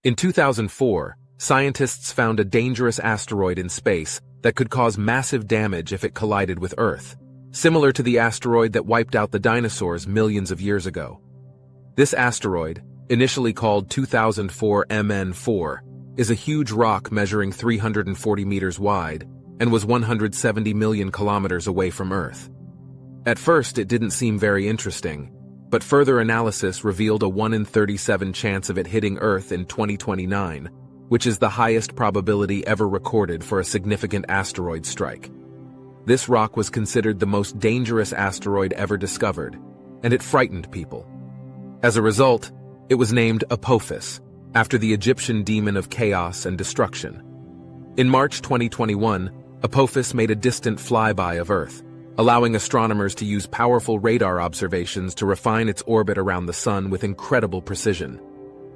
In 2004, scientists found a dangerous asteroid in space that could cause massive damage if it collided with Earth, similar to the asteroid that wiped out the dinosaurs millions of years ago. This asteroid, initially called 2004 MN4, is a huge rock measuring 340 meters wide and was 170 million kilometers away from Earth. At first, it didn't seem very interesting, but further analysis revealed a 1 in 37 chance of it hitting Earth in 2029, which is the highest probability ever recorded for a significant asteroid strike. This rock was considered the most dangerous asteroid ever discovered, and it frightened people. As a result, it was named Apophis, after the Egyptian demon of chaos and destruction. In March 2021, Apophis made a distant flyby of Earth, allowing astronomers to use powerful radar observations to refine its orbit around the Sun with incredible precision.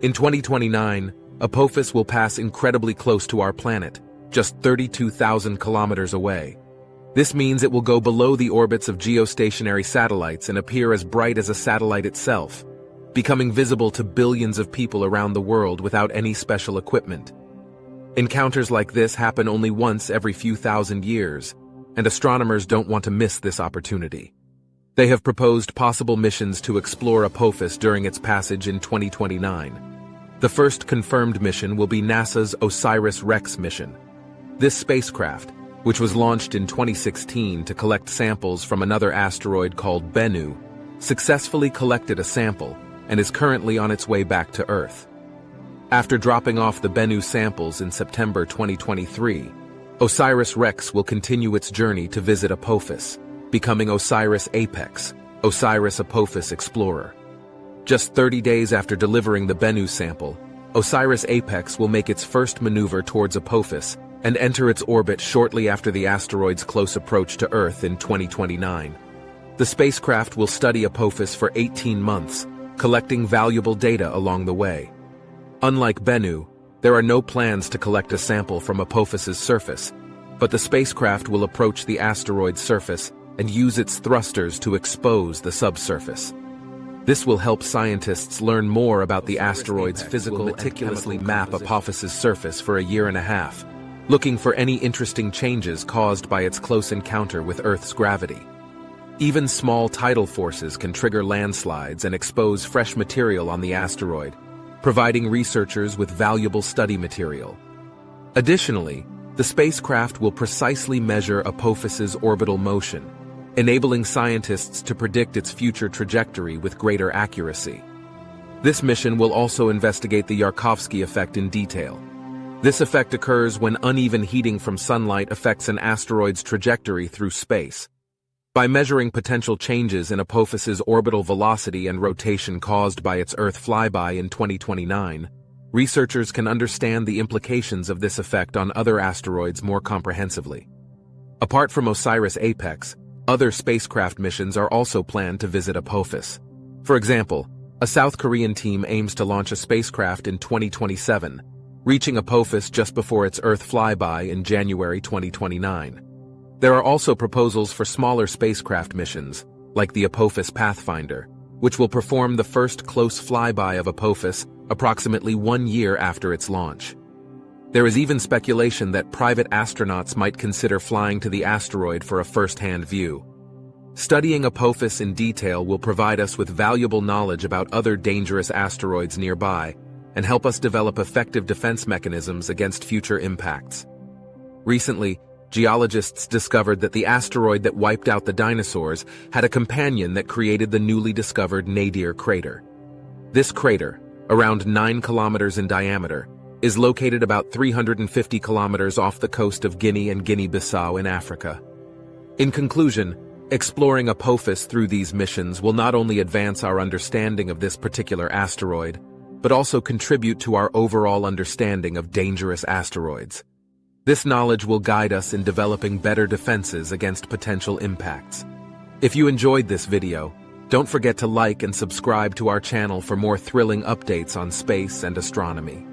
In 2029, Apophis will pass incredibly close to our planet, just 32,000 kilometers away. This means it will go below the orbits of geostationary satellites and appear as bright as a satellite itself, becoming visible to billions of people around the world without any special equipment. Encounters like this happen only once every few thousand years, and astronomers don't want to miss this opportunity. They have proposed possible missions to explore Apophis during its passage in 2029. The first confirmed mission will be NASA's Osiris-Rex mission. This spacecraft, which was launched in 2016 to collect samples from another asteroid called Bennu, successfully collected a sample and is currently on its way back to Earth. After dropping off the Bennu samples in September 2023, Osiris-Rex will continue its journey to visit Apophis, becoming Osiris Apex, Osiris-Apophis Explorer. Just 30 days after delivering the Bennu sample, Osiris Apex will make its first maneuver towards Apophis and enter its orbit shortly after the asteroid's close approach to Earth in 2029. The spacecraft will study Apophis for 18 months, collecting valuable data along the way. Unlike Bennu, there are no plans to collect a sample from Apophis's surface, but the spacecraft will approach the asteroid's surface and use its thrusters to expose the subsurface. This will help scientists learn more about the asteroid's physical and meticulously map Apophis's surface for a year and a half, looking for any interesting changes caused by its close encounter with Earth's gravity. Even small tidal forces can trigger landslides and expose fresh material on the asteroid, providing researchers with valuable study material. Additionally, the spacecraft will precisely measure Apophis's orbital motion, enabling scientists to predict its future trajectory with greater accuracy. This mission will also investigate the Yarkovsky effect in detail. This effect occurs when uneven heating from sunlight affects an asteroid's trajectory through space. By measuring potential changes in Apophis's orbital velocity and rotation caused by its Earth flyby in 2029, researchers can understand the implications of this effect on other asteroids more comprehensively. Apart from Osiris Apex, other spacecraft missions are also planned to visit Apophis. For example, a South Korean team aims to launch a spacecraft in 2027, reaching Apophis just before its Earth flyby in January 2029. There are also proposals for smaller spacecraft missions, like the Apophis Pathfinder, which will perform the first close flyby of Apophis approximately 1 year after its launch. There is even speculation that private astronauts might consider flying to the asteroid for a first-hand view. Studying Apophis in detail will provide us with valuable knowledge about other dangerous asteroids nearby and help us develop effective defense mechanisms against future impacts. Recently, geologists discovered that the asteroid that wiped out the dinosaurs had a companion that created the newly discovered Nadir crater. This crater, around 9 kilometers in diameter, is located about 350 kilometers off the coast of Guinea and Guinea-Bissau in Africa. In conclusion, exploring Apophis through these missions will not only advance our understanding of this particular asteroid, but also contribute to our overall understanding of dangerous asteroids. This knowledge will guide us in developing better defenses against potential impacts. If you enjoyed this video, don't forget to like and subscribe to our channel for more thrilling updates on space and astronomy.